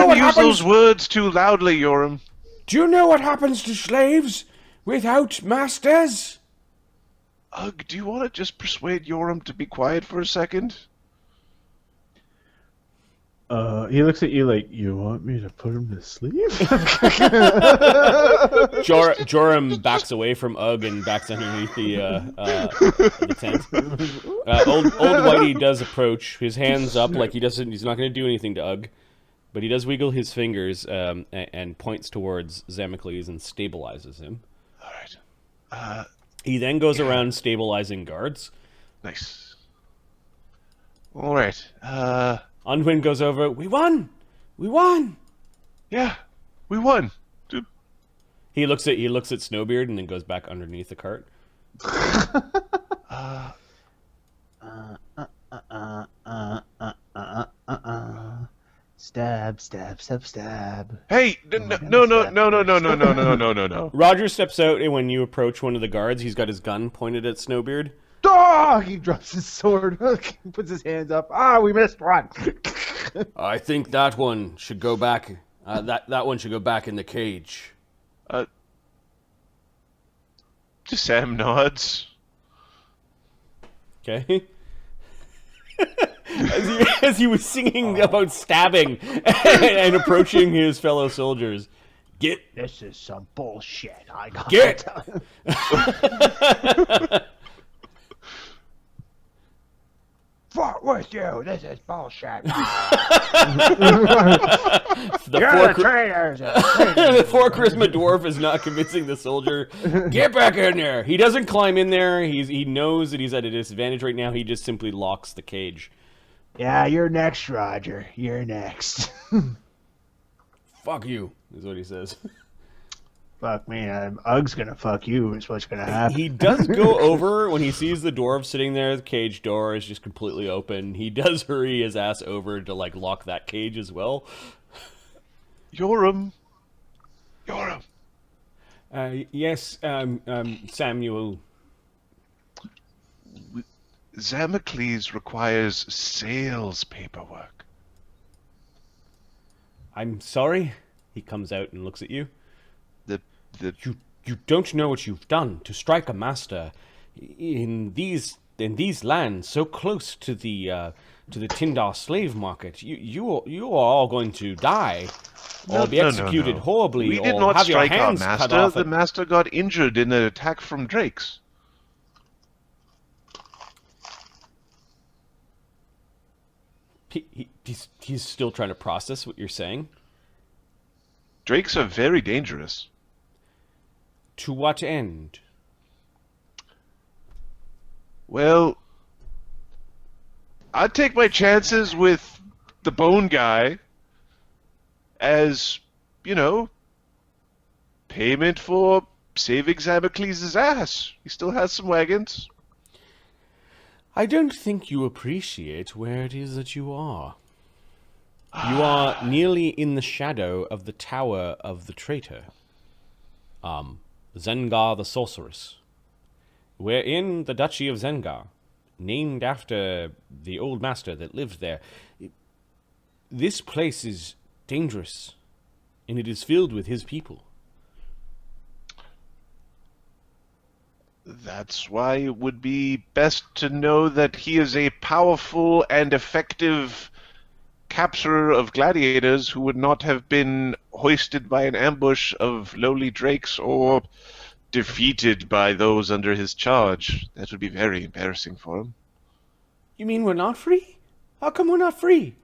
Don't use happens? those words too loudly, Joram. Do you know what happens to slaves without masters? Ugh, do you want to just persuade Joram to be quiet for a second? He looks at you like, you want me to put him to sleep? Joram backs away from Ugg and backs underneath the tent. Old Whitey does approach, his hands up like he's not going to do anything to Ugg, but he does wiggle his fingers and points towards Zamacles and stabilizes him. All right. He then goes around stabilizing guards. Nice. All right. Unwin goes over. We won. We won. Yeah, we won. Dude. He looks at Snowbeard and then goes back underneath the cart. Stab, stab, stab, stab. Hey, no. Roger steps out, and when you approach one of the guards, he's got his gun pointed at Snowbeard. Oh! He drops his sword, puts his hands up. Ah, we missed one. I think that one should go back. That one should go back in the cage. Just Sam nods. Okay. as he was singing about stabbing and approaching his fellow soldiers. This is some bullshit. I got Fuck with you. This is bullshit. The traitors. the four charisma dwarf is not convincing the soldier. Get back in there. He doesn't climb in there. He knows that he's at a disadvantage right now. He just simply locks the cage. Yeah, you're next, Roger. You're next. Fuck you, is what he says. Fuck me, Ugg's gonna fuck you is what's gonna happen. He does go over when he sees the dwarf sitting there. The cage door is just completely open. He does hurry his ass over to lock that cage as well. Joram. Yes, Samuel. Zamacles requires sales paperwork. I'm sorry. He comes out and looks at you. You don't know what you've done to strike a master in these lands so close to the Tindar slave market. You are all going to die, or be executed horribly, We did or not have your strike our hands cut master. off. The master got injured in an attack from drakes. He's still trying to process what you're saying. Drakes are very dangerous. To what end? Well, I'd take my chances with the bone guy as, payment for saving Zamacles' ass. He still has some wagons. I don't think you appreciate where it is that you are. You are nearly in the shadow of the Tower of the Traitor. Zengar the Sorceress. We're in the Duchy of Zengar, named after the old master that lived there. This place is dangerous, and it is filled with his people. That's why it would be best to know that he is a powerful and effective capturer of gladiators who would not have been hoisted by an ambush of lowly drakes or defeated by those under his charge. That would be very embarrassing for him. You mean we're not free? How come we're not free?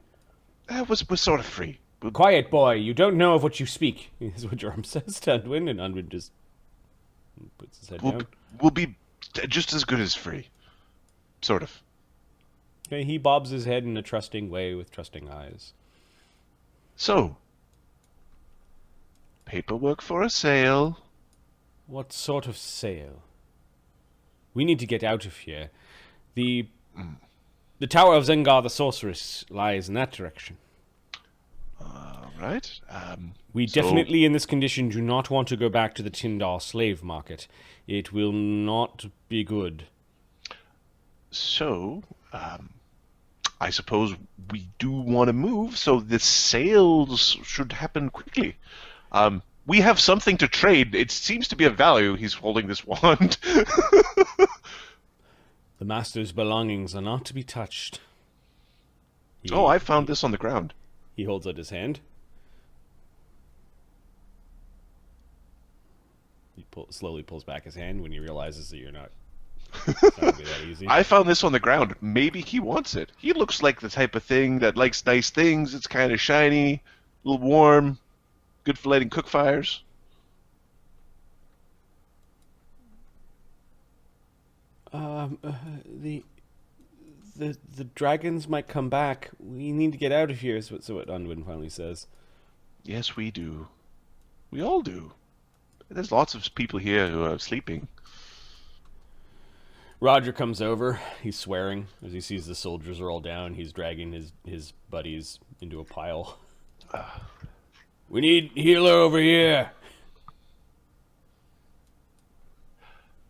We're sort of free. Quiet, boy. You don't know of what you speak, is what Joram says to Unwin, and Unwin just puts his head down. We'll be just as good as free. Sort of. Okay, he bobs his head in a trusting way with trusting eyes. So, paperwork for a sale. What sort of sale? We need to get out of here. The Tower of Zengar the Sorceress lies in that direction. Right. We definitely, in this condition, do not want to go back to the Tindar slave market. It will not be good. So, I suppose we do want to move, so the sales should happen quickly. We have something to trade. It seems to be of value. He's holding this wand. The master's belongings are not to be touched. Oh, I found this on the ground. He holds out his hand. He slowly pulls back his hand when he realizes that you're not. It's not gonna be that easy. I found this on the ground. Maybe he wants it. He looks like the type of thing that likes nice things. It's kind of shiny, a little warm, good for lighting cook fires. The dragons might come back. We need to get out of here. Is what Unwin finally says. Yes, we do. We all do. There's lots of people here who are sleeping. Roger comes over. He's swearing as he sees the soldiers are all down. He's dragging his buddies into a pile. We need healer over here.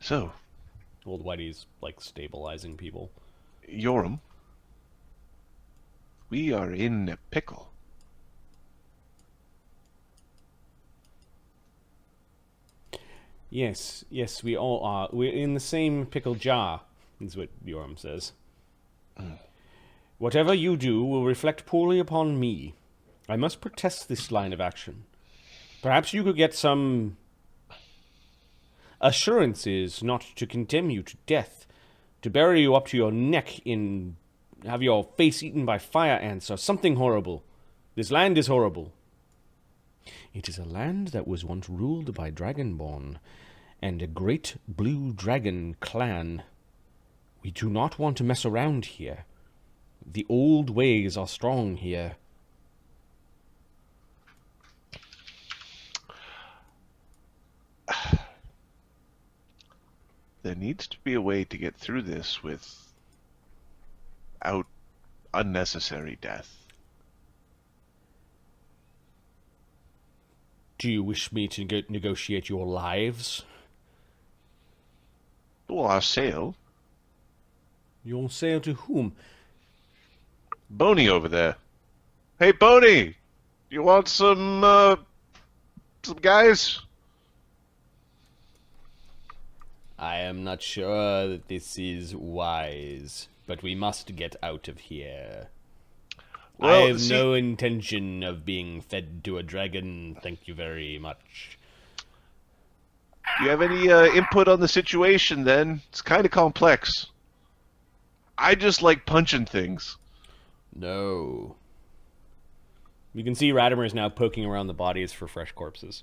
So, Old Whitey's like stabilizing people. Joram, we are in a pickle. Yes, we all are. We're in the same pickle jar, is what Joram says. Whatever you do will reflect poorly upon me. I must protest this line of action. Perhaps you could get some assurances not to condemn you to death, to bury you up to your neck in... have your face eaten by fire ants or something horrible. This land is horrible. It is a land that was once ruled by Dragonborn and a great blue dragon clan. We do not want to mess around here. The old ways are strong here. There needs to be a way to get through this without unnecessary death. Do you wish me to negotiate your lives? Well, our sale. Your sale to whom? Boney over there. Hey, Boney! You want some guys? I am not sure that this is wise, but we must get out of here. Well, I have no intention of being fed to a dragon, thank you very much. Do you have any input on the situation, then? It's kind of complex. I just like punching things. No. You can see Radimer is now poking around the bodies for fresh corpses.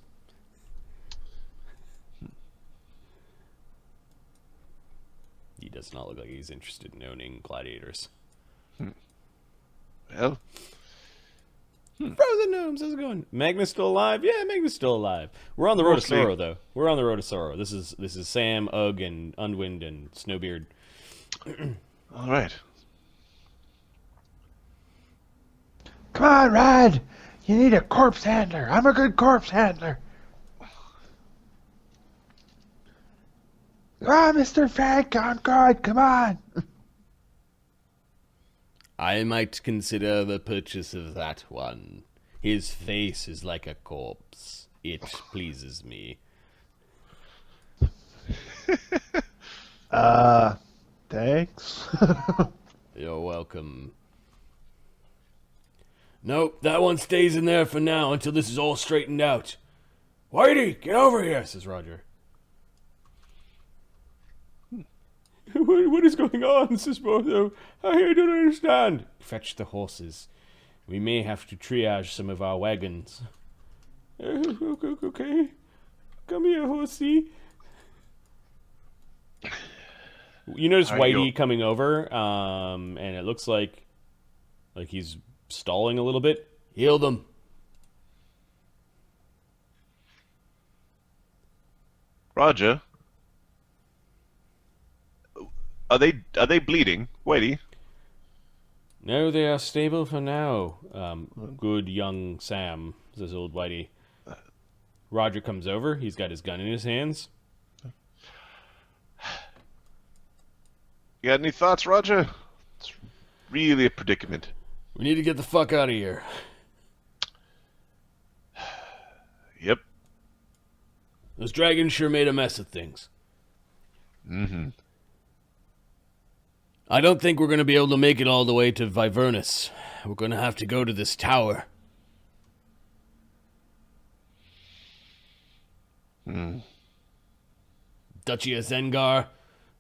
He does not look like he's interested in owning gladiators. Well... Frozen Gnomes, how's it going? Magnus still alive? Yeah, Magnus still alive. We're on the road to Sorrow, though. We're on the road to Sorrow. This is Sam, Ugg, and Unwind, and Snowbeard. All right. Come on, Rad. You need a corpse handler. I'm a good corpse handler. Ah, Mr. Frank, on guard. Come on. I might consider the purchase of that one. His face is like a corpse. It pleases me. Thanks. You're welcome. Nope, that one stays in there for now until this is all straightened out. Whitey, get over here, says Roger. What is going on, says Porthos? I don't understand. Fetch the horses. We may have to triage some of our wagons. Okay. Come here, horsey. You notice Whitey coming over, and it looks like he's stalling a little bit. Heal them. Roger. Are they bleeding? Whitey? No, they are stable for now. Good young Sam, says old Whitey. Roger comes over. He's got his gun in his hands. You got any thoughts, Roger? really a predicament. We need to get the fuck out of here. Yep. Those dragons sure made a mess of things. Mm-hmm. I don't think we're going to be able to make it all the way to Vivernus. We're going to have to go to this tower. Duchy of Zengar,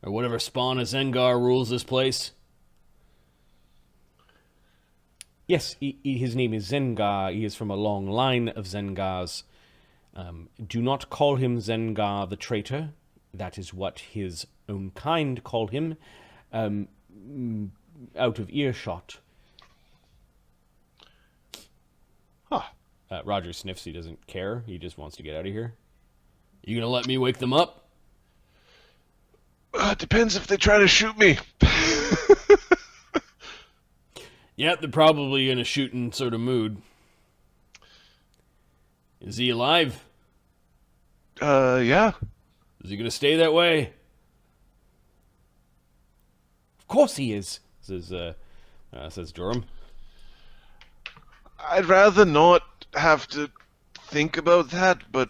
or whatever spawn of Zengar rules this place. Yes, his name is Zengar. He is from a long line of Zengars. Do not call him Zengar the traitor. That is what his own kind call him. Out of earshot. Huh. Roger sniffs. He doesn't care. He just wants to get out of here. You gonna let me wake them up? Depends if they try to shoot me. Yeah, they're probably in a shooting sort of mood. Is he alive? Yeah. Is he gonna stay that way? Of course he is, says Joram. I'd rather not have to think about that, but...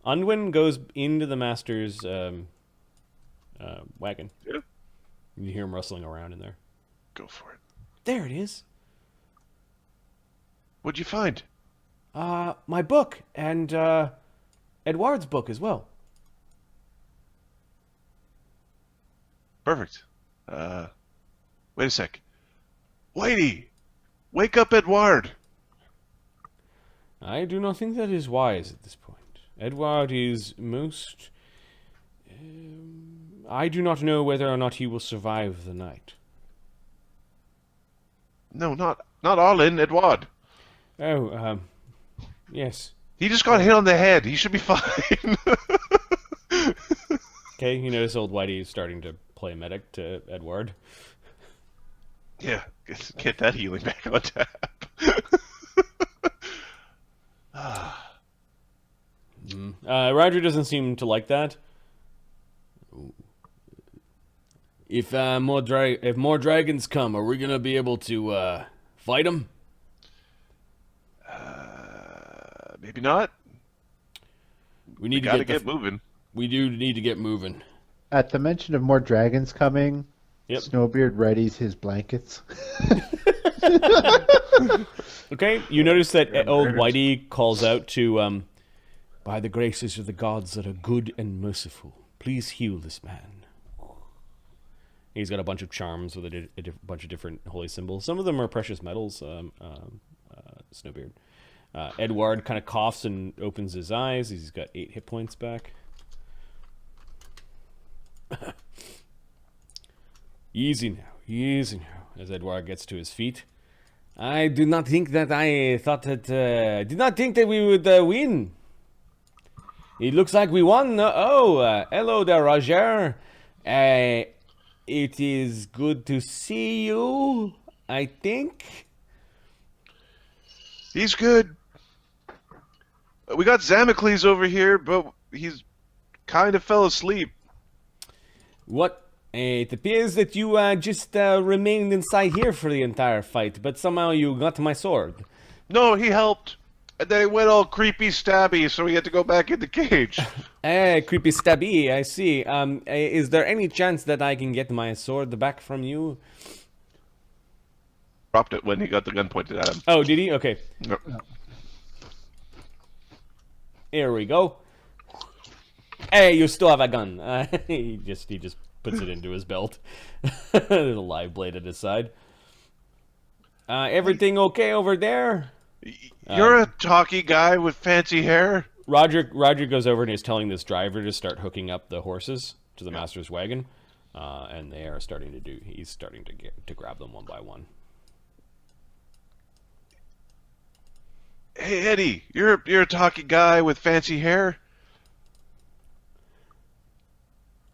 Unwin goes into the master's wagon. Yeah. You hear him rustling around in there. Go for it. There it is. What'd you find? My book, and, Edouard's book as well. Perfect. Wait a sec. Whitey! Wake up, Edouard! I do not think that is wise at this point. Edouard is most... I do not know whether or not he will survive the night. No, not Arlen, Edouard. Oh, yes. He just got hit on the head. He should be fine. Okay, you notice old Whitey is starting to play medic to Edward. Yeah, get that healing back on tap. Roger doesn't seem to like that. If more dragons come, are we gonna be able to fight them? Maybe not. We Gotta get moving. We do need to get moving. At the mention of more dragons coming, Yep. Snowbeard readies his blankets. Okay, you notice that old Whitey calls out to, by the graces of the gods that are good and merciful, please heal this man. He's got a bunch of charms with a bunch of different holy symbols. Some of them are precious metals, Snowbeard. Edward kind of coughs and opens his eyes. He's got 8 hit points back. Easy now, as Edward gets to his feet. I do not think that did not think that we would win. It looks like we won. Hello there, Roger. It is good to see you, I think. He's good. We got Zamacles over here, but he's kind of fell asleep. What? It appears that you just remained inside here for the entire fight, but somehow you got my sword. No, he helped. And then it went all creepy stabby, so we had to go back in the cage. Creepy stabby, I see. Is there any chance that I can get my sword back from you? Dropped it when he got the gun pointed at him. Oh, did he? Okay. No. Here we go. Hey, you still have a gun. He just puts it into his belt. There's a live blade at his side. Everything okay over there? You're a talky guy with fancy hair. Roger goes over and is telling this driver to start hooking up the horses to the master's wagon, and they are starting to do. He's starting to grab them one by one. Hey Eddie, you're a talky guy with fancy hair.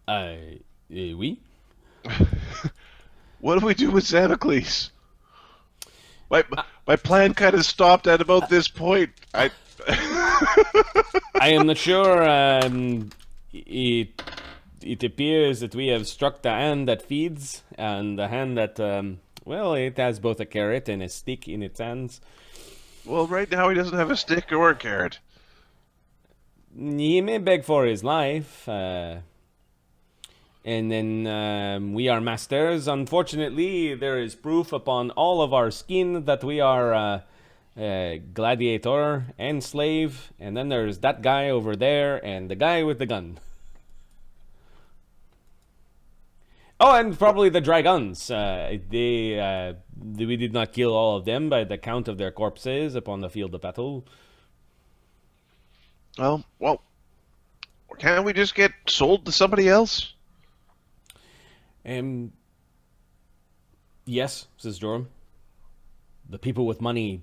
Oui. What do we do with Zamacles? My plan kind of stopped at about this point. I am not sure. It appears that we have struck the hand that feeds and the hand that Well, it has both a carrot and a stick in its hands. Well, right now he doesn't have a stick or a carrot. He may beg for his life. And then we are masters. Unfortunately, there is proof upon all of our skin that we are gladiator and slave. And then there's that guy over there and the guy with the gun. Oh, and probably the dragons. We did not kill all of them by the count of their corpses upon the field of battle. Well, can't we just get sold to somebody else? Yes, says Joram. The people with money,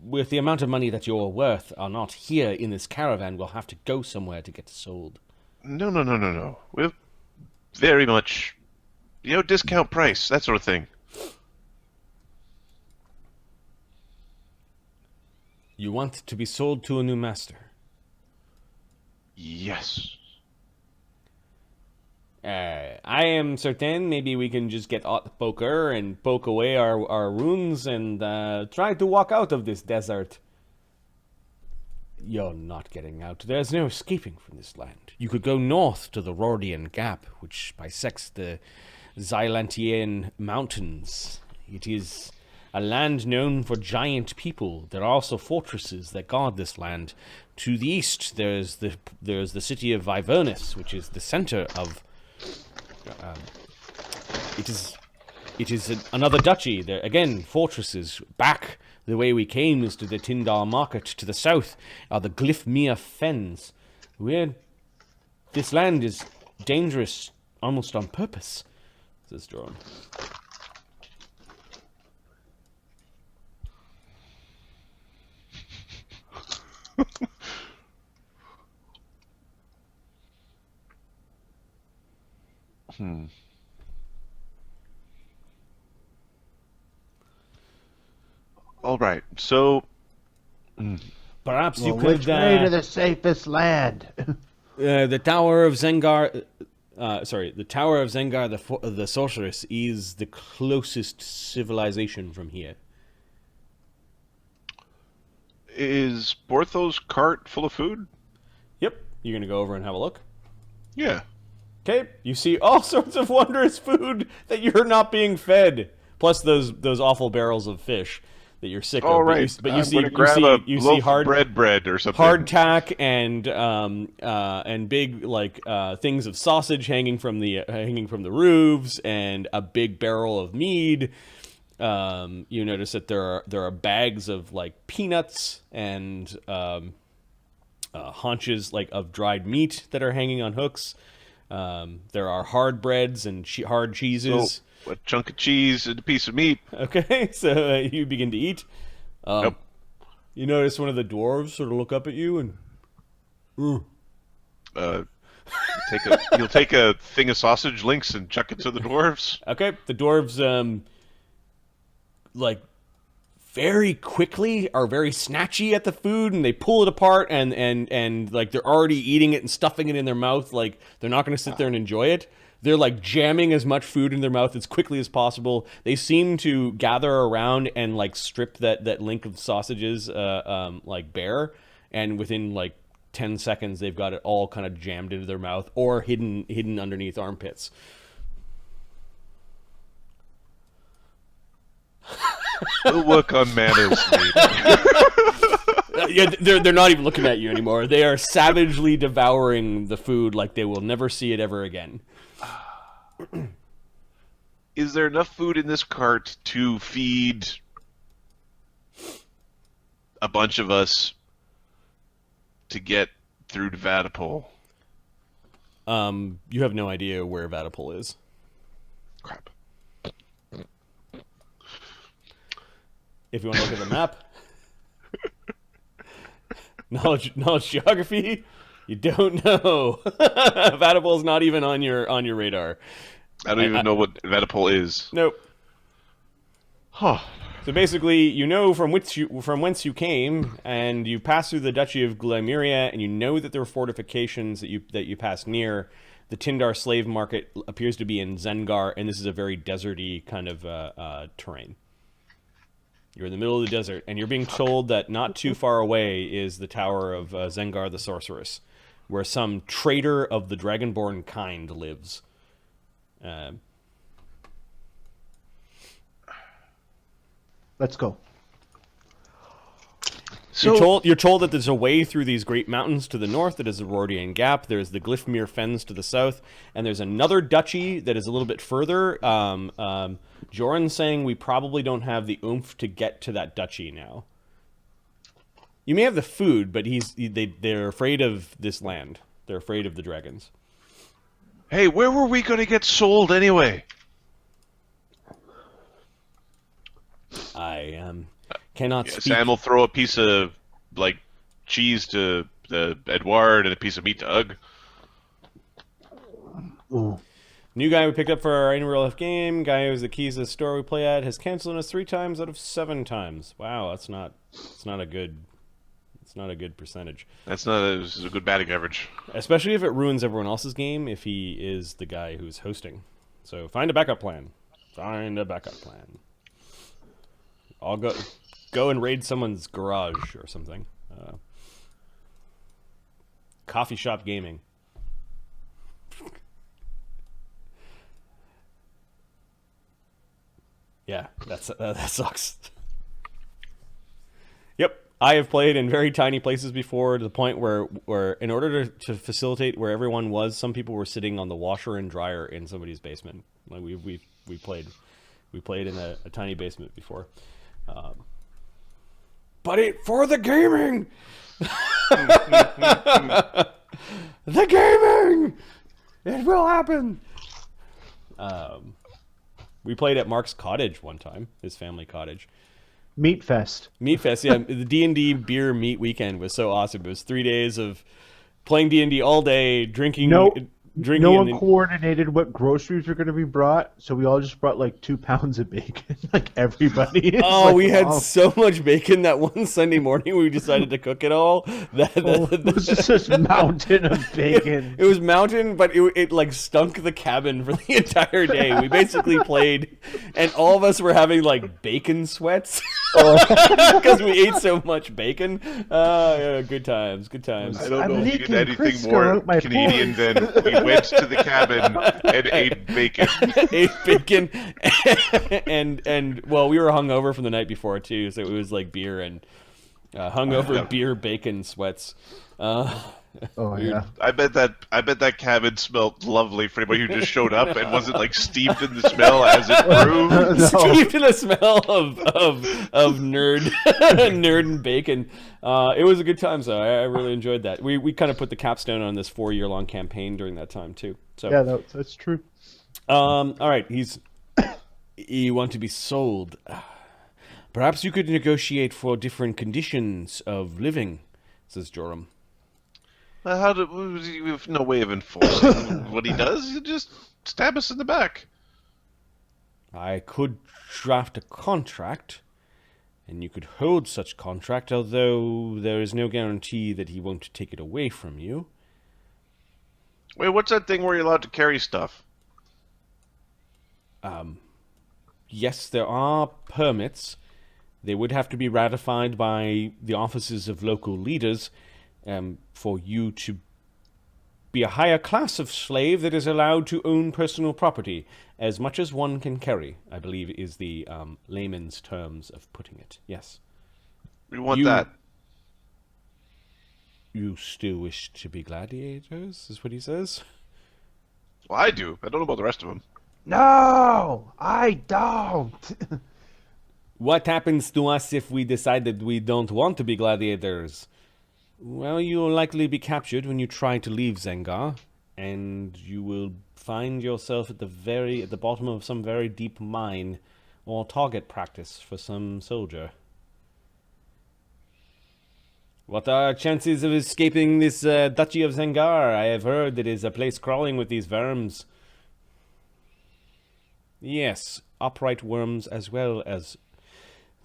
with the amount of money that you're worth, are not here in this caravan. We'll have to go somewhere to get sold. No. We're very much, discount price, that sort of thing. You want to be sold to a new master? Yes. I am certain maybe we can just get out the poker and poke away our wounds and try to walk out of this desert. You're not getting out. There's no escaping from this land. You could go north to the Rordian Gap, which bisects the Xylantian Mountains. It is a land known for giant people. There are also fortresses that guard this land. To the east, there's the city of Vivernus, which is the center of. It is another duchy. There again, fortresses. Back the way we came is to the Tyndall Market. To the south are the Glyphmere Fens. This land is dangerous, almost on purpose, says Joram. All right, so Perhaps you Which could. way to the safest land? The Tower of Zengar. The Tower of Zengar, the sorceress, is the closest civilization from here. is Porthos Cart full of food? Yep. You're gonna go over and have a look. Yeah. Okay. You see all sorts of wondrous food that you're not being fed, plus those awful barrels of fish that you're sick All of. right. But I'm gonna grab a you loaf see hard of bread or something. hardtack and big things of sausage hanging from the roofs, and a big barrel of mead. You notice that there are bags of like peanuts and haunches like of dried meat that are hanging on hooks. There are hard breads and hard cheeses. So, a chunk of cheese and a piece of meat. Okay, so you begin to eat. Yep. You notice one of the dwarves sort of look up at you and. You'll take a thing of sausage links and chuck it to the dwarves. Okay, the dwarves like very quickly are very snatchy at the food, and they pull it apart and like they're already eating it and stuffing it in their mouth. Like they're not going to sit there and enjoy it. They're like jamming as much food in their mouth as quickly as possible. They seem to gather around and like strip that link of sausages like bare, and within like 10 seconds they've got it all kind of jammed into their mouth or hidden underneath armpits. We'll work on manners, mate. Yeah, they're not even looking at you anymore. They are savagely devouring the food like they will never see it ever again. Is there enough food in this cart to feed a bunch of us to get through to Vatapole? You have no idea where Vatapole is. Crap. If you want to look at the map, knowledge geography, you don't know. Vatapole is not even on your radar. I don't even know what Vatapole is. Nope. Huh. So basically, you know from whence you came, and you pass through the Duchy of Glymeria, and you know that there are fortifications that you pass near. the Tindar slave market appears to be in Zengar, and this is a very deserty kind of terrain. You're in the middle of the desert, and you're being told that not too far away is the tower of Zengar the Sorceress, where some traitor of the dragonborn kind lives. Let's go. So You're told that there's a way through these great mountains to the north that is the Rordian Gap. There's the Glyphmere Fens to the south, and there's another duchy that is a little bit further. Joran's saying we probably don't have the oomph to get to that duchy now. You may have the food, but they're afraid of this land. They're afraid of the dragons. hey, where were we going to get sold anyway? I cannot speak. Sam will throw a piece of like cheese to Edward and a piece of meat to Ugg. Ooh. New guy we picked up for our annual real life game. Guy who has the keys to the store we play at has canceled us 3 times out of 7 times. Wow, it's not a good percentage. This is a good batting average. Especially if it ruins everyone else's game if he is the guy who's hosting. So find a backup plan. Find a backup plan. I'll go and raid someone's garage or something. Coffee shop gaming. Yeah, that sucks. Yep, I have played in very tiny places before to the point where in order to facilitate where everyone was, some people were sitting on the washer and dryer in somebody's basement. Like we played in a tiny basement before. But for the gaming, the gaming, it will happen. We played at Mark's cottage one time, his family cottage. Meat Fest. Meat Fest, yeah. The D&D beer meat weekend was so awesome. It was 3 days of playing D&D all day, drinking. No one coordinated what groceries were going to be brought, so we all just brought like 2 pounds of bacon, like everybody. Oh, we had so much bacon that one Sunday morning we decided to cook it all. It was just this mountain of bacon. It was mountain, but it like stunk the cabin for the entire day. We basically played, and all of us were having like bacon sweats because we ate so much bacon. Yeah, good times. I don't know if you leaking did anything Crisco more out my Canadian than we went to the cabin and ate bacon. Ate bacon, and well, we were hungover from the night before too, so it was like beer and hungover beer bacon sweats. Yeah. I bet that cabin smelled lovely for anybody who just showed up and wasn't like steeped in the smell as it grew. Steeped in the smell of nerd and bacon. It was a good time, so I really enjoyed that. We kind of put the capstone on this 4-year-long campaign during that time too. So Yeah, that's true. all right, you want to be sold. Perhaps you could negotiate for different conditions of living, says Joram. We have no way of enforcing what he does. He'll just stab us in the back. I could draft a contract, and you could hold such contract, although there is no guarantee that he won't take it away from you. Wait, what's that thing where you're allowed to carry stuff? Yes, there are permits. They would have to be ratified by the offices of local leaders for you to be a higher class of slave that is allowed to own personal property, as much as one can carry, I believe is the layman's terms of putting it. Yes. We want that. You still wish to be gladiators, is what he says? Well, I do. I don't know about the rest of them. No, I don't. What happens to us if we decide that we don't want to be gladiators? Well, you will likely be captured when you try to leave Zengar, and you will find yourself at the bottom of some very deep mine or target practice for some soldier. What are our chances of escaping this Duchy of Zengar? I have heard it is a place crawling with these worms. Yes, upright worms as well as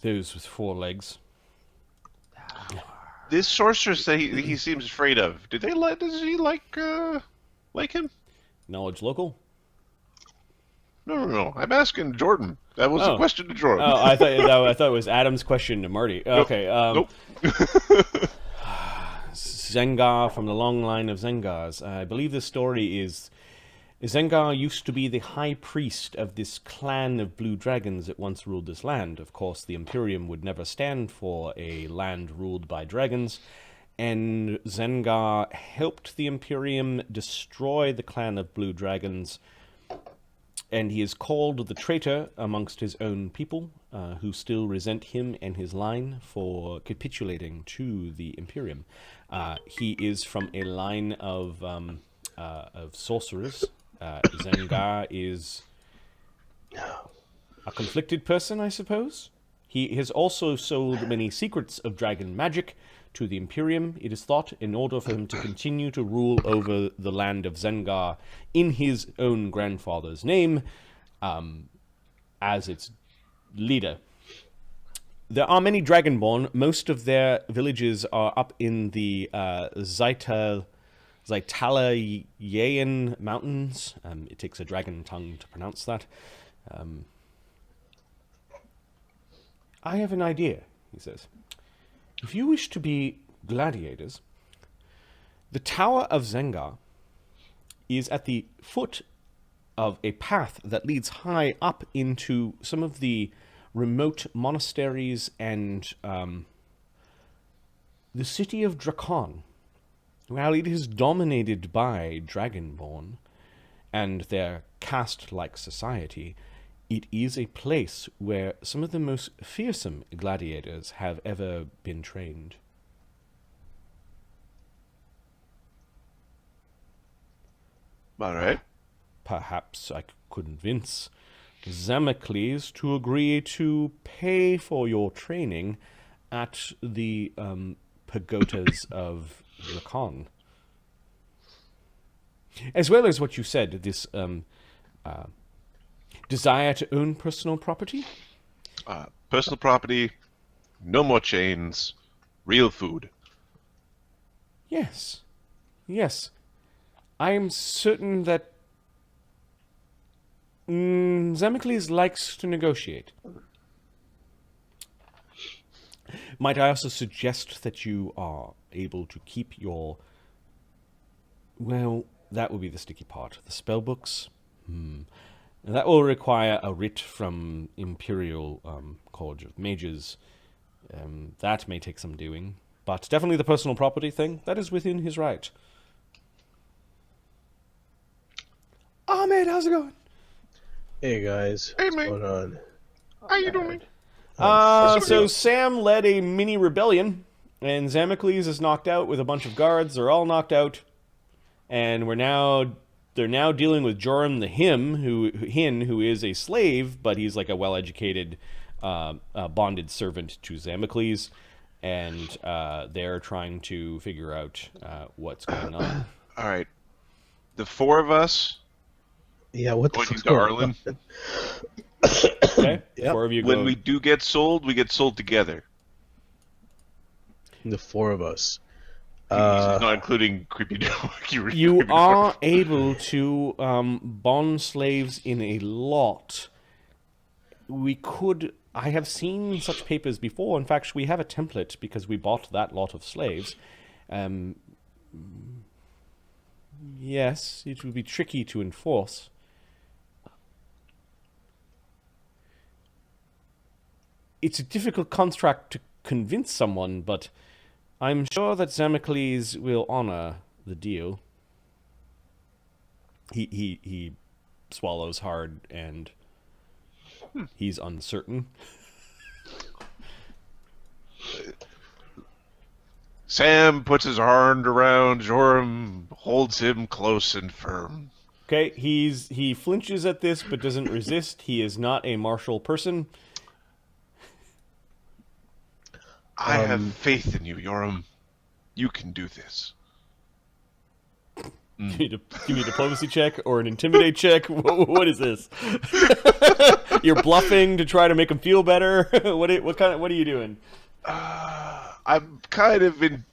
those with 4 legs. This sorceress that he seems afraid of. Does he like him? Knowledge local? No. I'm asking Jordan. That was a question to Jordan. Oh, I thought it was Adam's question to Marty. Okay. Nope. Zengar from the long line of Zengars. I believe the story is Zengar used to be the high priest of this clan of blue dragons that once ruled this land. Of course, the Imperium would never stand for a land ruled by dragons, and Zengar helped the Imperium destroy the clan of blue dragons, and he is called the traitor amongst his own people, who still resent him and his line for capitulating to the Imperium. He is from a line of sorcerers. Zengar is a conflicted person, I suppose. He has also sold many secrets of dragon magic to the Imperium, it is thought, in order for him to continue to rule over the land of Zengar in his own grandfather's name, as its leader. There are many dragonborn. Most of their villages are up in the Zaitalayan Mountains. It takes a dragon tongue to pronounce that. I have an idea, he says. If you wish to be gladiators, the Tower of Zengar is at the foot of a path that leads high up into some of the remote monasteries and the city of Drakon. While it is dominated by dragonborn and their caste-like society, it is a place where some of the most fearsome gladiators have ever been trained. All right. Perhaps I could convince Zamacles to agree to pay for your training at the pagodas of Lacan. As well as what you said, this desire to own personal property? Personal property, no more chains, real food. Yes. Yes. I am certain that Zamacles likes to negotiate. Might I also suggest that you are able to keep your... Well, that will be the sticky part. The spellbooks? That will require a writ from Imperial College of Mages. That may take some doing. But definitely the personal property thing, that is within his right. Ahmed, how's it going? Hey guys, Hey, what's mate. going on? How you doing? So Sam led a mini rebellion, and Zamacles is knocked out with a bunch of guards. They're all knocked out, and they're now dealing with Joram the who is a slave, but he's like a well-educated, bonded servant to Zamacles, and they're trying to figure out what's going on. All right. The four of us Yeah, what the going fuck's to going Arlen. on? Okay, Yep. 4 of you go. When we do get sold, we get sold together. The four of us. Not including creepy dog. You are able to bond slaves in a lot. I have seen such papers before. In fact, we have a template because we bought that lot of slaves. Yes, it would be tricky to enforce. It's a difficult contract to convince someone, but I'm sure that Zamacles will honor the deal. He swallows hard, and he's uncertain. Sam puts his hand around Joram, holds him close and firm. Okay, he flinches at this, but doesn't resist. He is not a martial person. I have faith in you, Joram. You can do this. Give me a diplomacy check or an intimidate check. What is this? You're bluffing to try to make him feel better. What are you doing? I'm kind of in...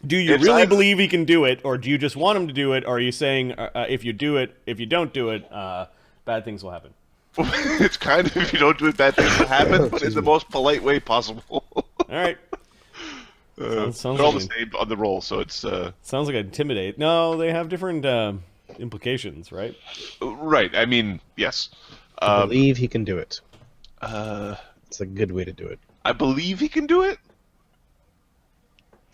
Do you really believe he can do it, or do you just want him to do it, or are you saying if you don't do it, bad things will happen? It's kind of, if you don't do it, bad things will happen, but in the most polite way possible. All right. Sounds they're all like the same on the roll, so it's... Sounds like intimidate. No, they have different implications, right? Right, I mean, yes. I believe he can do it. Uh, It's a good way to do it. I believe he can do it.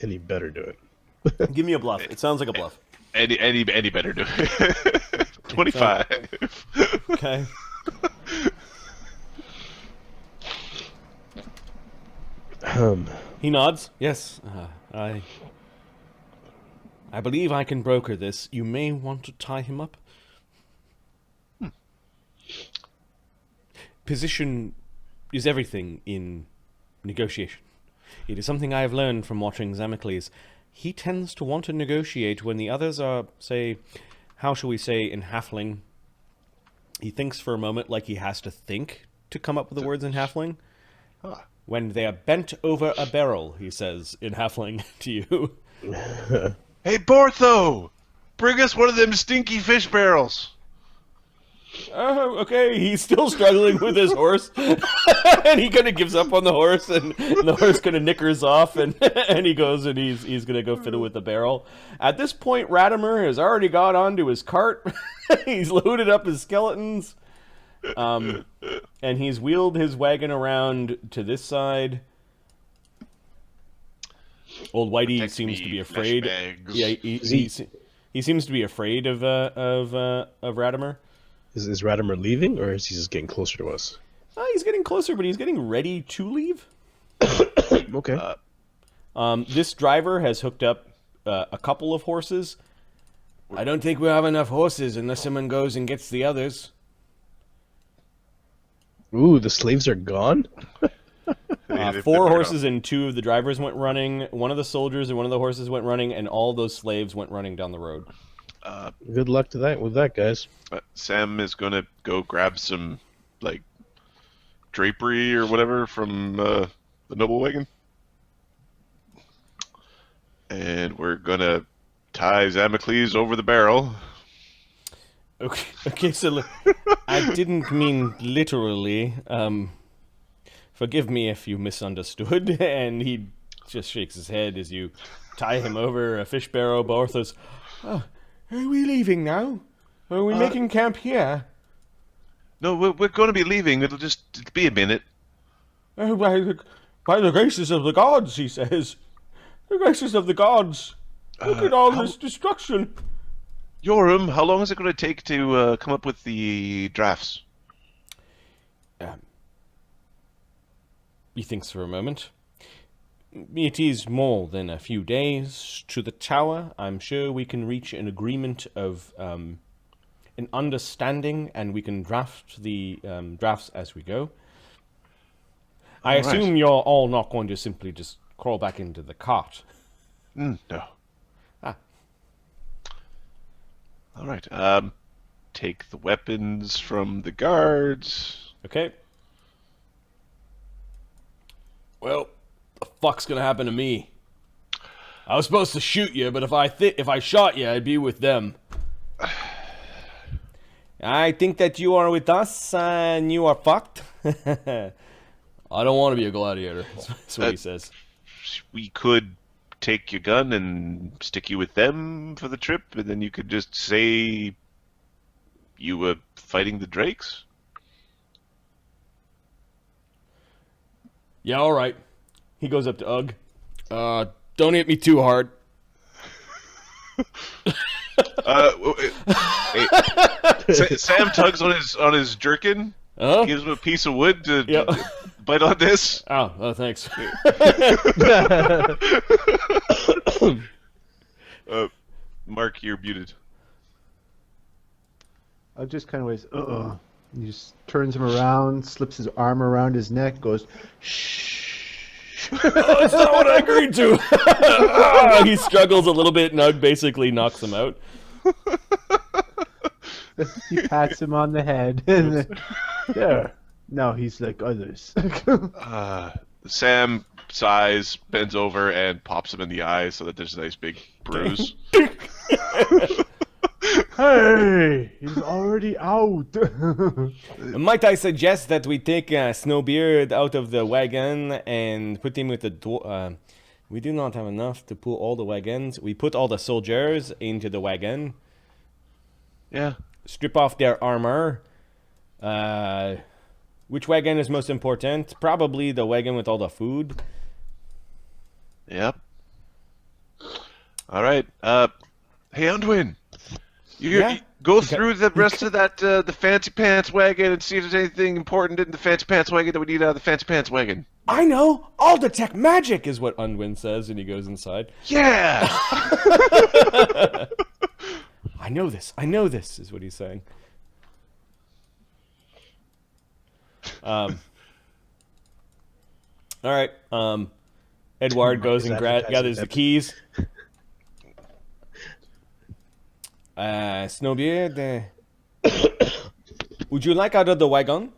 And he better do it. Give me a bluff. It sounds like a bluff. Any better do it. 25. Okay. He nods. Yes, I believe I can broker this. You may want to tie him up. Position is everything in negotiation. It is something I have learned from watching Zamacles. He tends to want to negotiate when the others are, say, how shall we say, in halfling. He thinks for a moment like he has to think to come up with the words in halfling. When they are bent over a barrel, he says in halfling to you. Hey, Bortho! Bring us one of them stinky fish barrels! Oh, okay, he's still struggling with his horse. And he kind of gives up on the horse, and the horse kind of nickers off, and he goes and he's going to go fiddle with the barrel. At this point, Ratimer has already got onto his cart. He's loaded up his skeletons. And he's wheeled his wagon around to this side. Old Whitey Protect seems to me, be afraid. fleshbags. Yeah, he seems to be afraid of Ratimer. Is Ratimer leaving, or is he just getting closer to us? He's getting closer, but he's getting ready to leave. Okay. This driver has hooked up a couple of horses. I don't think we'll have enough horses unless someone goes and gets the others. Ooh, the slaves are gone? Four horses and two of the drivers went running. One of the soldiers and one of the horses went running, and all those slaves went running down the road. Good luck to that with that, guys. Sam is gonna go grab some, like, drapery or whatever from the noble wagon. And we're gonna tie Zamacles over the barrel. Okay, so I didn't mean literally. Forgive me if you misunderstood. And he just shakes his head as you tie him over a fish barrel. Porthos, oh, are we leaving now? Are we making camp here? No, we're going to be leaving. It'll be a minute. Oh, by the graces of the gods, he says. The graces of the gods. Look at all this destruction. Joram, how long is it going to take to come up with the drafts? He thinks for a moment. It is more than a few days to the tower. I'm sure we can reach an agreement of an understanding, and we can draft the drafts as we go. I assume you're all not going to simply just crawl back into the cart. No. Ah. All right. Take the weapons from the guards. Okay. Well, the fuck's gonna happen to me? I was supposed to shoot you, but if I shot you, I'd be with them. I think that you are with us, and you are fucked. I don't want to be a gladiator. That's what he says. We could take your gun and stick you with them for the trip, and then you could just say you were fighting the Drakes. Yeah, all right. He goes up to Ugg. Don't hit me too hard. Sam tugs on his jerkin, gives him a piece of wood to bite on this. Oh, thanks. Mark, you're muted. I just kind of ways. He just turns him around, slips his arm around his neck, goes, shh. That's not what I agreed to. He struggles a little bit, and Ugg basically knocks him out. He pats him on the head. And there. No, he's like others. Sam size, bends over and pops him in the eye so that there's a nice big bruise. Hey, he's already out. Might I suggest that we take Snowbeard out of the wagon and put him with the we do not have enough to pull all the wagons. We put all the soldiers into the wagon. Yeah. Strip off their armor. Which wagon is most important? Probably the wagon with all the food. Yep. All right. Hey, Undwin. You go through the rest of that the fancy pants wagon and see if there's anything important in the fancy pants wagon that we need out of the fancy pants wagon. I know! I'll detect magic, is what Undwin says, and he goes inside. Yeah! I know this, is what he's saying. Alright, Edward goes and gathers the keys. Snowbeard, would you like out of the wagon?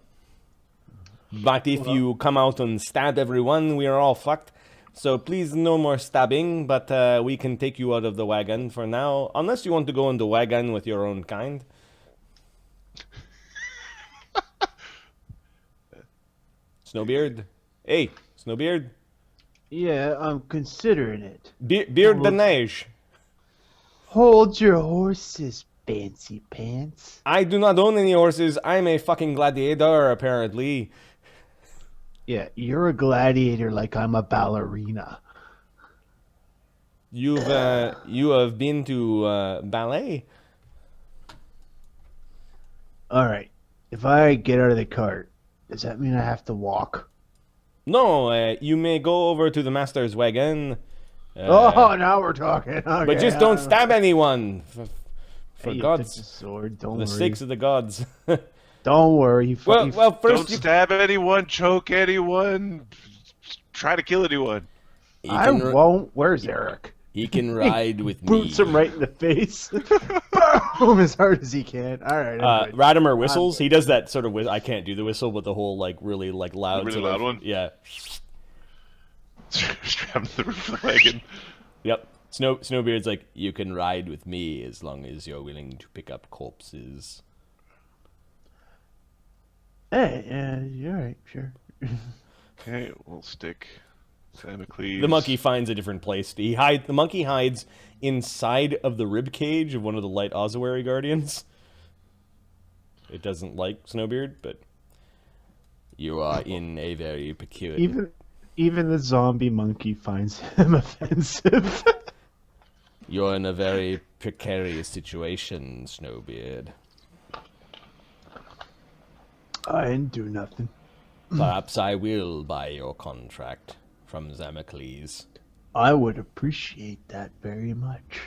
But if you come out and stab everyone, we are all fucked. So please, no more stabbing, but we can take you out of the wagon for now. Unless you want to go in the wagon with your own kind. Snowbeard? Hey, Snowbeard? Yeah, I'm considering it. Beard de Neige. Hold your horses, fancy pants. I do not own any horses. I'm a fucking gladiator, apparently. Yeah, you're a gladiator like I'm a ballerina. You have been to ballet? Alright, if I get out of the cart, does that mean I have to walk? No, you may go over to the master's wagon. Oh, now we're talking. Okay, But just don't stab anyone. For Hey, God's the sword. Don't the worry. sakes of the gods. Don't worry. well, first Don't stab anyone, choke anyone, try to kill anyone. I won't. Where's Eric? He can ride with me. Boots him right in the face. Boom as hard as he can. All right. Radimer whistles. He does that sort of. I can't do the whistle, but the whole like really like loud. Really sort loud of, one? Yeah. Strapped to the roof of the wagon. Yep. Snowbeard's like, you can ride with me as long as you're willing to pick up corpses. Hey, you're right. Sure. Okay, we'll stick Zamacles. The monkey finds a different place. The monkey hides inside of the rib cage of one of the light ossuary guardians. It doesn't like Snowbeard, but you are in a very peculiar. Even the zombie monkey finds him offensive. You're in a very precarious situation, Snowbeard. I didn't do nothing. Perhaps I will buy your contract from Zamacles. I would appreciate that very much.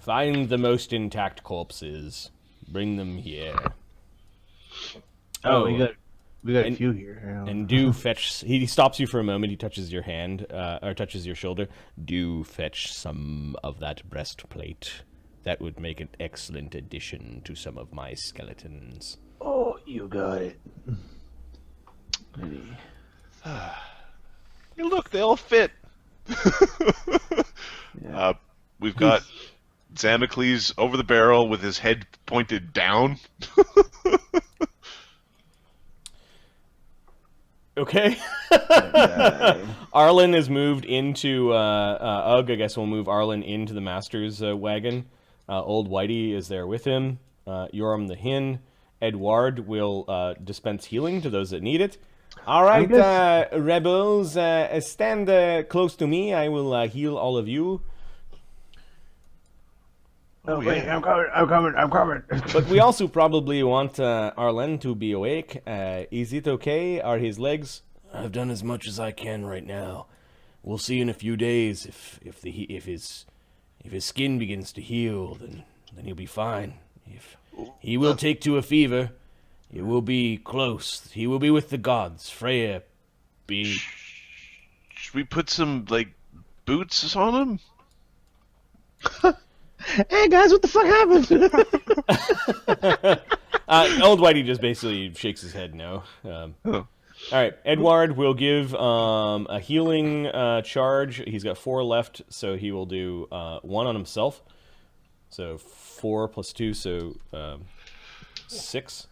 Find the most intact corpses. Bring them here. Oh, we got a few here. And do fetch. He stops you for a moment. He touches your hand, or touches your shoulder. Do fetch some of that breastplate. That would make an excellent addition to some of my skeletons. Oh, you got it. Hey, look, they all fit. We've got Zamacles over the barrel with his head pointed down. Okay. Arlen is moved into Ugg. I guess we'll move Arlen into the master's wagon. Old Whitey is there with him. Joram the Hin. Edward will dispense healing to those that need it. All right, rebels, stand close to me. I will heal all of you. Oh, wait, I'm coming. But we also probably want Arlen to be awake. Is it okay? Are his legs? I've done as much as I can right now. We'll see in a few days if his skin begins to heal, then he'll be fine. If he will take to a fever, it will be close. He will be with the gods. Freya, Should we put some boots on him? Hey guys, what the fuck happened? Old Whitey just basically shakes his head no. All right, Edward will give a healing charge. He's got 4 left, so he will do 1 on himself. So 4 plus 2, so 6.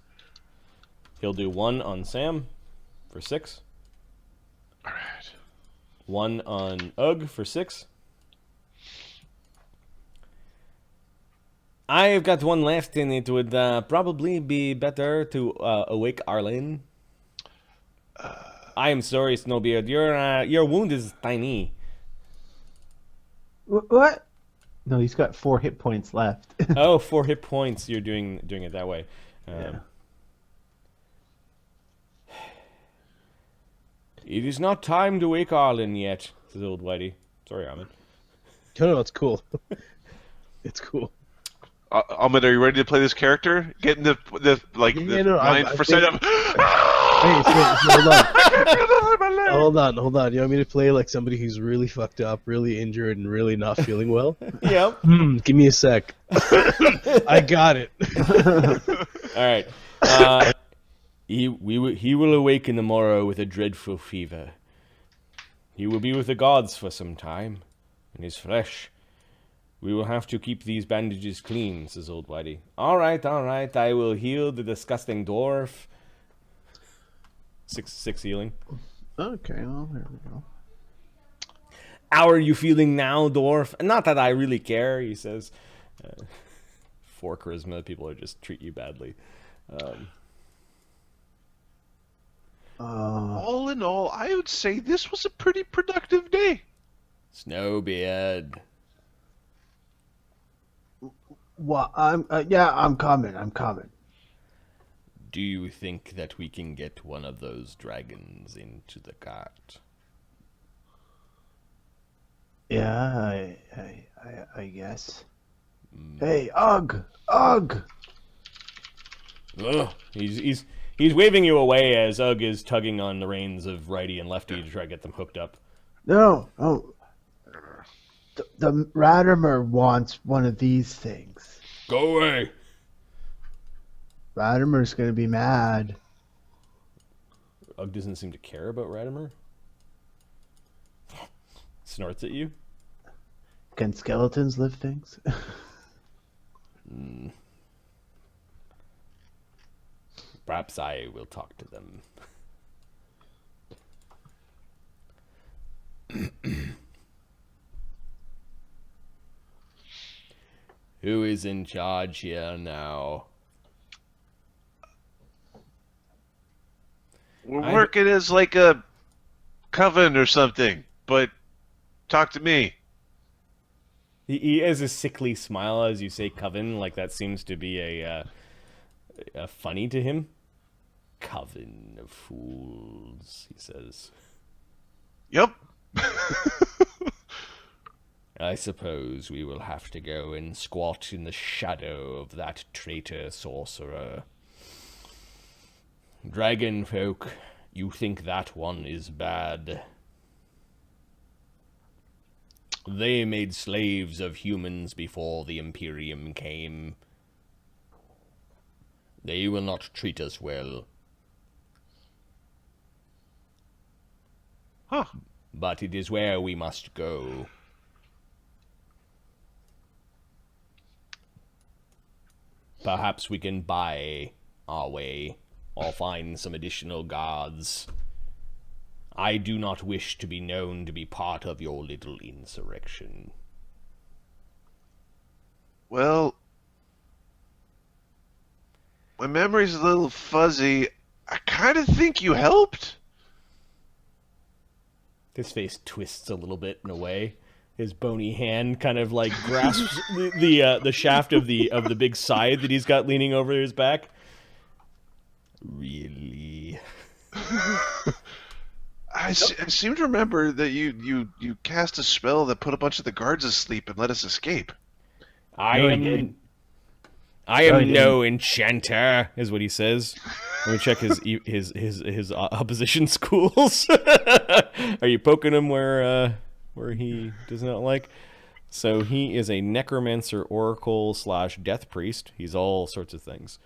He'll do 1 on Sam for 6. All right. 1 on Ugg for 6. I've got 1 left, and it would probably be better to awake Arlen. I am sorry, Snowbeard. Your wound is tiny. What? No, he's got 4 hit points left. Oh, 4 hit points. You're doing it that way. Yeah. It is not time to wake Arlen yet, says old Whitey. Sorry, Armin. No, it's cool. It's cool. Ahmed, are you ready to play this character? Getting the mind for set up. Hey, hold on. Hold on. You want me to play like somebody who's really fucked up, really injured, and really not feeling well? Yep. Give me a sec. I got it. All right. He will awaken tomorrow with a dreadful fever. He will be with the gods for some time, in his flesh. We will have to keep these bandages clean, says old Whitey. All right. I will heal the disgusting dwarf. 6 healing. Okay, well, there we go. How are you feeling now, dwarf? Not that I really care, he says. 4 charisma, people are just treat you badly. All in all, I would say this was a pretty productive day. Snowbeard. Well, I'm coming. Do you think that we can get one of those dragons into the cart? Yeah, I guess. Hey, Ugg! Ugg! Ugh. He's waving you away as Ugg is tugging on the reins of righty and lefty to try to get them hooked up. No, the Radimer wants one of these things. Go away. Radimer's gonna be mad. Ugg doesn't seem to care about Radimer. Snorts at you. Can skeletons lift things? Perhaps I will talk to them. Who is in charge here now? We're working as like a coven or something, but talk to me. He has a sickly smile as you say coven, like that seems to be a funny to him. Coven of fools, he says. Yep. I suppose we will have to go and squat in the shadow of that traitor sorcerer. Dragon folk, you think that one is bad. They made slaves of humans before the Imperium came. They will not treat us well. Huh. But it is where we must go. Perhaps we can buy our way, or find some additional guards. I do not wish to be known to be part of your little insurrection. Well, my memory's a little fuzzy. I kind of think you helped. His face twists a little bit in a way. His bony hand kind of like grasps the shaft of the big scythe that he's got leaning over his back. Really? I seem to remember that you cast a spell that put a bunch of the guards asleep and let us escape. I am no enchanter, is what he says. Let me check his opposition schools. Are you poking him where he does not like? So he is a necromancer, oracle / death priest. He's all sorts of things.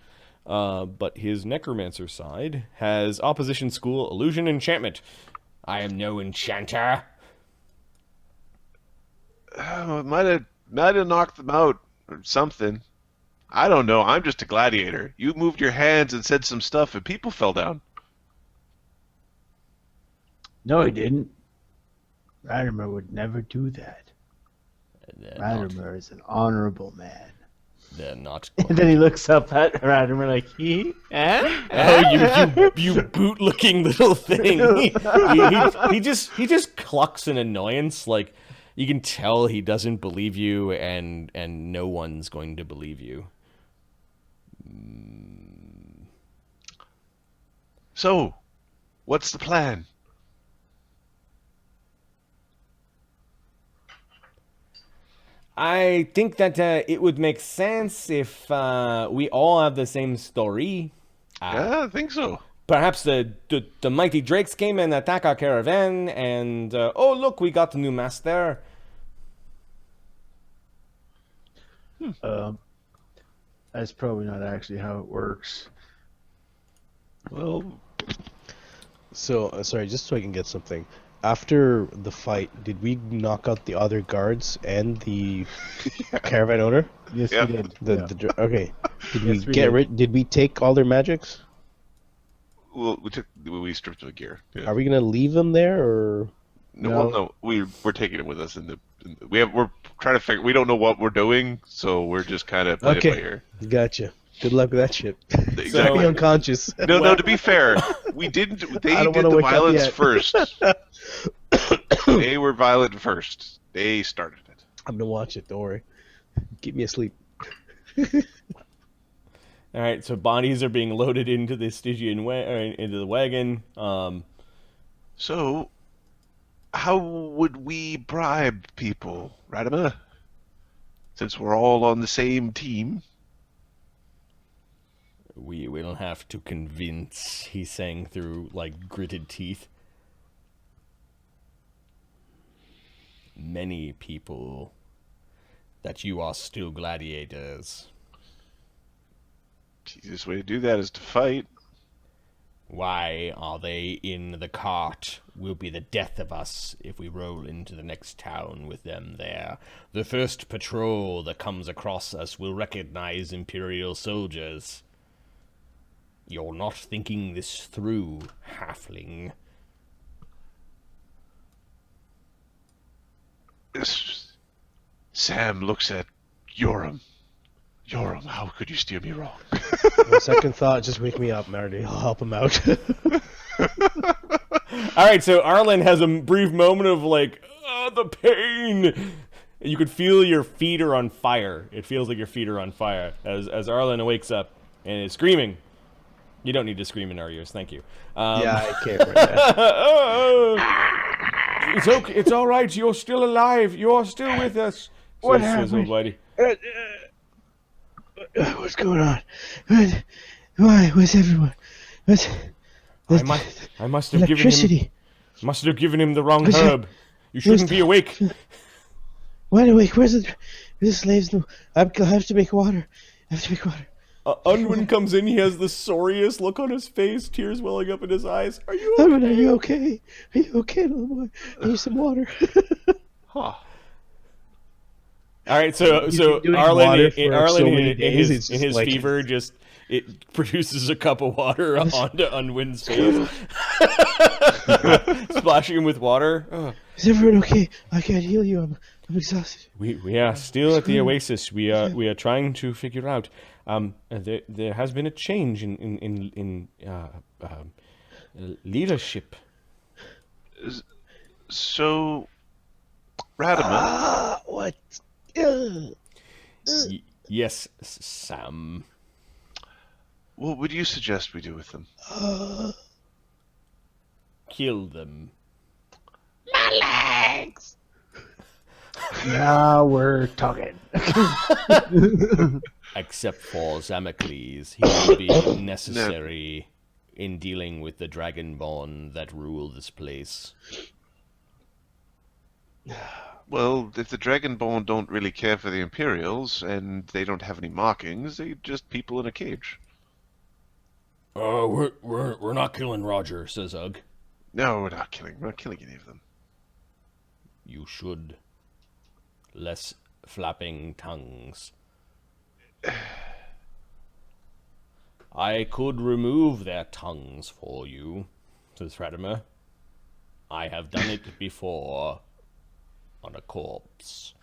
but his necromancer side has opposition school, illusion, enchantment. I am no enchanter. Might have knocked them out or something. I don't know. I'm just a gladiator. You moved your hands and said some stuff, and people fell down. No, he didn't. Radimer would never do that. Radimer is an honorable man. They're not. And then he looks up at Radimer like, he? Eh? Oh, you boot-looking little thing. He just clucks in annoyance. Like, you can tell he doesn't believe you, and no one's going to believe you. So, what's the plan? I think that it would make sense if we all have the same story. Yeah, I think so. Perhaps the mighty drakes came and attack our caravan, and oh look, we got the new master. That's probably not actually how it works. Well, So, sorry, just so I can get something. After the fight, did we knock out the other guards and the caravan owner? Yes, Yeah. we did. Okay. Did Yes, we get rid? Did we take all their magics? well, we stripped of gear. Yeah. Are we gonna leave them there, or No, we're taking it with us. We're trying to figure. We don't know what we're doing, so we're just kind of playing it by ear. Gotcha. Good luck with that shit. Exactly. Be unconscious. No, to be fair, we didn't. They I don't did wanna the wake up violence yet. first. They were violent first. They started it. I'm gonna watch it. Don't worry. Keep me asleep. All right, so bodies are being loaded into the Stygian into the wagon. So, how would we bribe people, Radima? Since we're all on the same team. We will have to convince, he's saying through, like, gritted teeth. Many people that you are still gladiators. The easiest way to do that is to fight. Why are they in the cart? Will be the death of us if we roll into the next town with them there. The first patrol that comes across us will recognize Imperial soldiers. You're not thinking this through, halfling. Sam looks at Joram. Joram, how could you steer me wrong? On second thought, just wake me up, Marty. I'll help him out. Alright, so Arlen has a brief moment of like, the pain! You could feel your feet are on fire. It feels like your feet are on fire as Arlen wakes up and is screaming. You don't need to scream in our ears, thank you. Yeah, I can't right now. It's okay. It's all right. You're still alive. You're still with us. What says old happened? Whitey. What's going on? Why? Where's everyone? I must have given him the wrong herb. You shouldn't be awake. Why awake? Where's the slaves? No, I have to make water. Unwin comes in, he has the sorriest look on his face, tears welling up in his eyes. Are you Unwin, okay? are you okay? Are you okay, little boy? I need some water. Huh. Alright, so been doing Arlen, water for Arlen so many in days, his, it's in just his like- fever just it produces a cup of water onto Unwin's face, splashing him with water. Oh. Is everyone okay? I can't heal you. I'm exhausted. We are still at the oasis. We are trying to figure out. There has been a change in leadership. So, Radima, What? Yes, Sam. what would you suggest we do with them? Kill them. Now we're talking. Except for Zamacles, he will be necessary in dealing with the dragonborn that rule this place. Well, if the dragonborn don't really care for the Imperials and they don't have any markings, they're just people in a cage. We're not killing Roger, says Ugg. No, we're not killing any of them. You should. Less flapping tongues. I could remove their tongues for you, says Radimer. I have done it before on a corpse.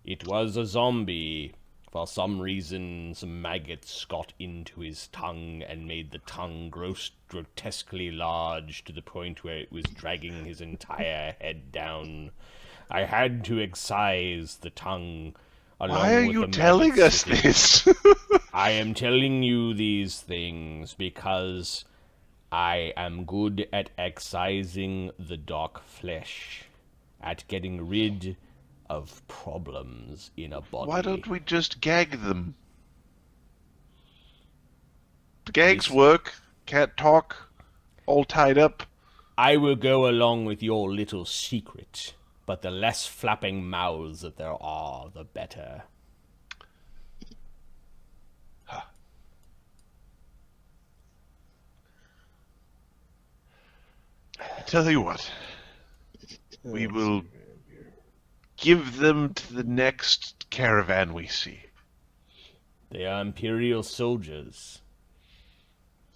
It was a zombie. For some reason, some maggots got into his tongue and made the tongue grotesquely large to the point where it was dragging his entire head down. I had to excise the tongue. Why are you telling us this? I am telling you these things because I am good at excising the dark flesh, at getting rid of problems in a body. Why don't we just gag them? The gags work. Can't talk. All tied up. I will go along with your little secret, but the less flapping mouths that there are, the better. I tell you what. We will give them to the next caravan we see. They are Imperial soldiers.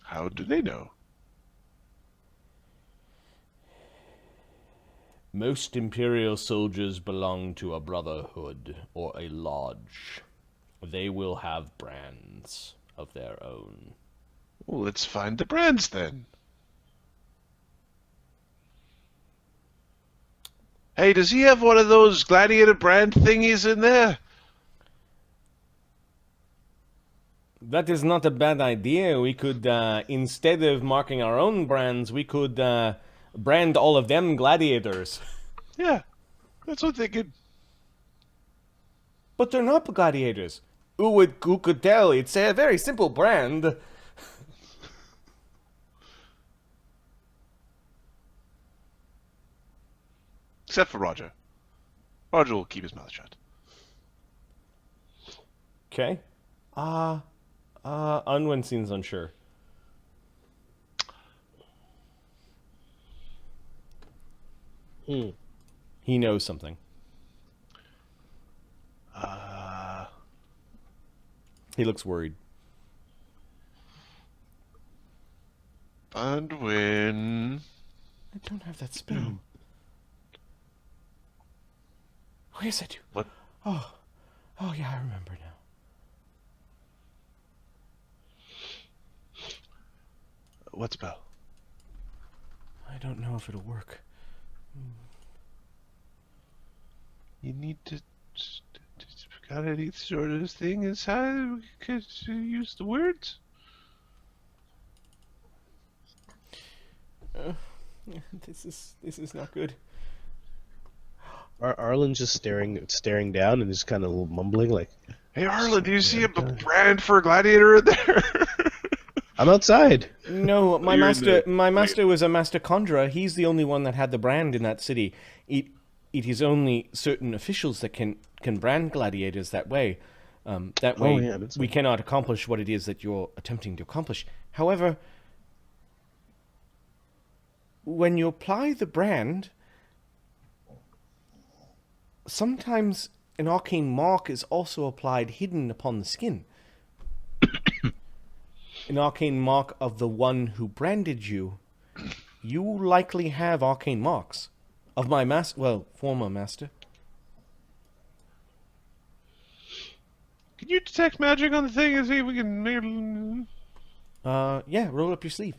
How do they know? Most Imperial soldiers belong to a brotherhood or a lodge. They will have brands of their own. Well, let's find the brands then. Hey, does he have one of those gladiator brand thingies in there? That is not a bad idea. We could, instead of marking our own brands, we could brand all of them gladiators. Yeah, that's what I'm thinking. But they're not gladiators. Who could tell? It's a very simple brand. Except for Roger. Roger will keep his mouth shut. Okay. Unwin seems unsure. He knows something. He looks worried. Unwin. I don't have that spell. Oh, yes, I do. What? Oh, yeah, I remember now. What spell? I don't know if it'll work. You need to... Got any sort of thing inside we could use the words? This is not good. Arlen's just staring down and just kind of mumbling like, Hey Arlen, do you see a brand for a gladiator in there? I'm outside. No, my master was a master conjurer. He's the only one that had the brand in that city. It is only certain officials that can brand gladiators that way. We cannot accomplish what it is that you're attempting to accomplish. However, when you apply the brand, sometimes an arcane mark is also applied hidden upon the skin. An arcane mark of the one who branded you. You likely have arcane marks. Of my former master. Can you detect magic on the thing and see if we can... Yeah, roll up your sleeve.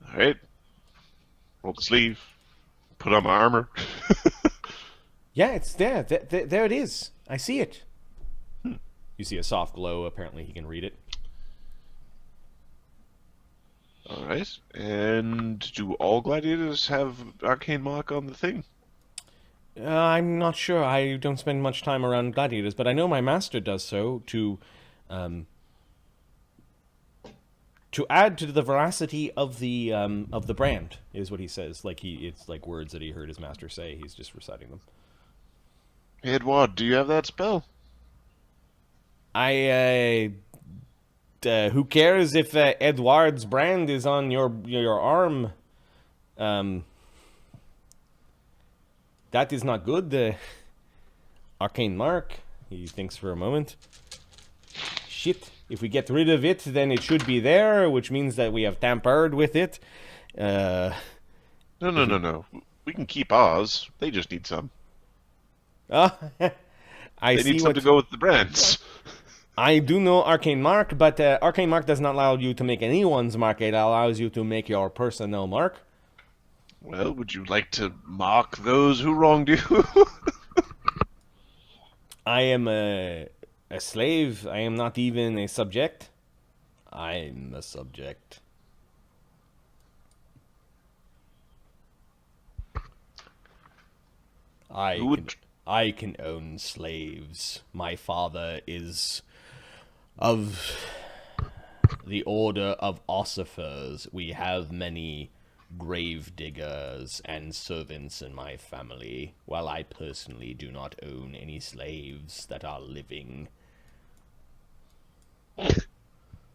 Alright. Roll the sleeve. Put on my armor. Yeah, it's there. There it is. I see it. You see a soft glow. Apparently he can read it. Alright. And do all gladiators have arcane mark on the thing? I'm not sure. I don't spend much time around gladiators, but I know my master does so to add to the veracity of the brand, is what he says. It's like words that he heard his master say. He's just reciting them. Edward, do you have that spell? I who cares if Edward's brand is on your arm? That is not good. Arcane Mark. He thinks for a moment. Shit. If we get rid of it, then it should be there, which means that we have tampered with it. No. We can keep ours. They just need some. I They see need some to go with the brands. I do know Arcane Mark, but Arcane Mark does not allow you to make anyone's mark. It allows you to make your personal mark. Well, would you like to mark those who wronged you? I am a slave. I am not even a subject. I'm a subject. I can own slaves. My father is of the order of ossifers. We have many grave diggers and servants in my family, while I personally do not own any slaves that are living.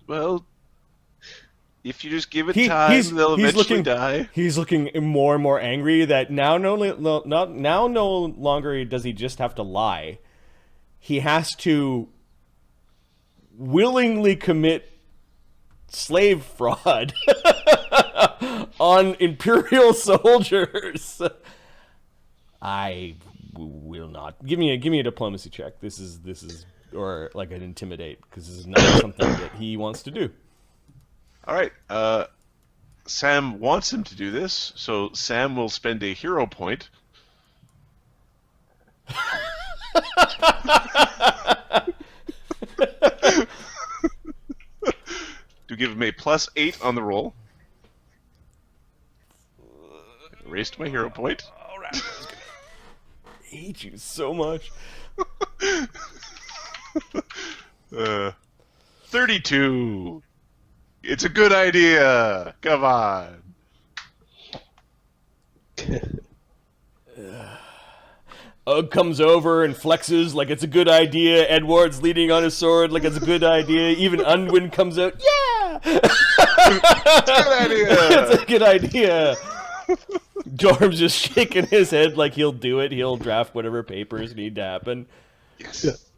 Well, if you just give it time, they'll eventually die. He's looking more and more angry that now no longer does he just have to lie. He has to willingly commit slave fraud on Imperial soldiers. I will not. Give me a diplomacy check. This is or like an intimidate, because this is not something that he wants to do. All right. Sam wants him to do this, so Sam will spend a hero point. To give him a +8 on the roll. Erased my hero point. All right. I hate you so much. 32. It's a good idea. Come on. Ugg comes over and flexes like it's a good idea. Edward's leaning on his sword like it's a good idea. Even Unwin comes out. Yeah! It's a good idea. It's a good idea. Joram's just shaking his head like he'll do it. He'll draft whatever papers need to happen. Yes.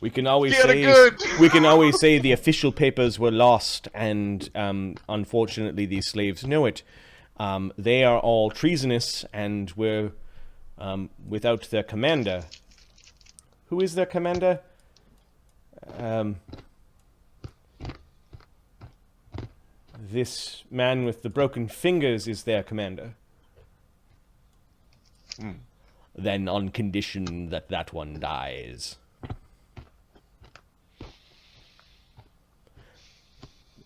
We can always say the official papers were lost, and unfortunately these slaves know it. They are all treasonous, and we're without their commander. Who is their commander? This man with the broken fingers is their commander. Then on condition that that one dies.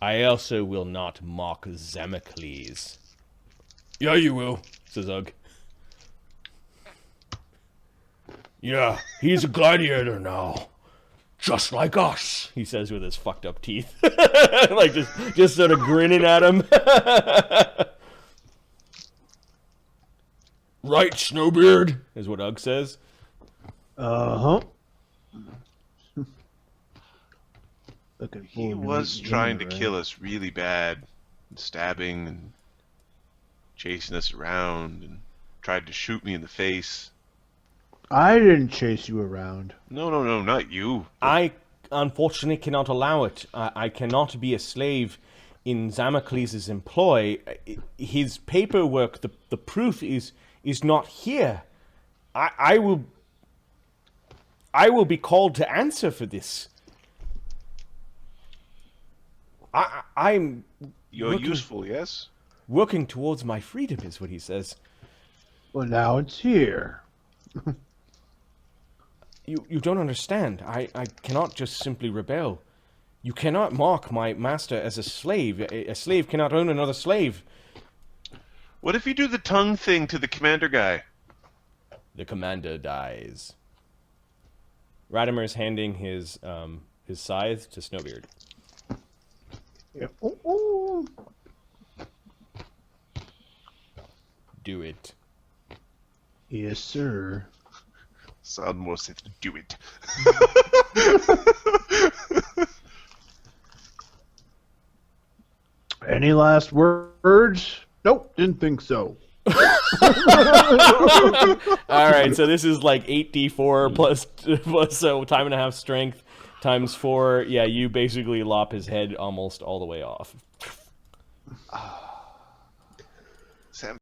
I also will not mock Zamacles. Yeah, you will, says Ugg. Yeah, he's a gladiator now. Just like us, he says with his fucked up teeth. Like, just sort of grinning at him. Right, Snowbeard, is what Ugg says. Uh-huh. He was trying to kill us really bad. Stabbing and chasing us around and tried to shoot me in the face. I didn't chase you around. No, not you. I unfortunately cannot allow it. I cannot be a slave in Zamacles' employ. His paperwork, the proof is not here. I will be called to answer for this. I'm You're useful, yes? working towards my freedom, is what he says. Well, now it's here. You don't understand. I cannot just simply rebel. You cannot mark my master as a slave. A slave cannot own another slave. What if you do the tongue thing to the commander guy? The commander dies. Ratimer's handing his scythe to Snowbeard. Yeah. Ooh. Do it. Yes, sir. Sound more safe to do it. Any last words? Nope, didn't think so. All right, so this is like 8d4 plus so time and a half strength times 4. Yeah, you basically lop his head almost all the way off. Sam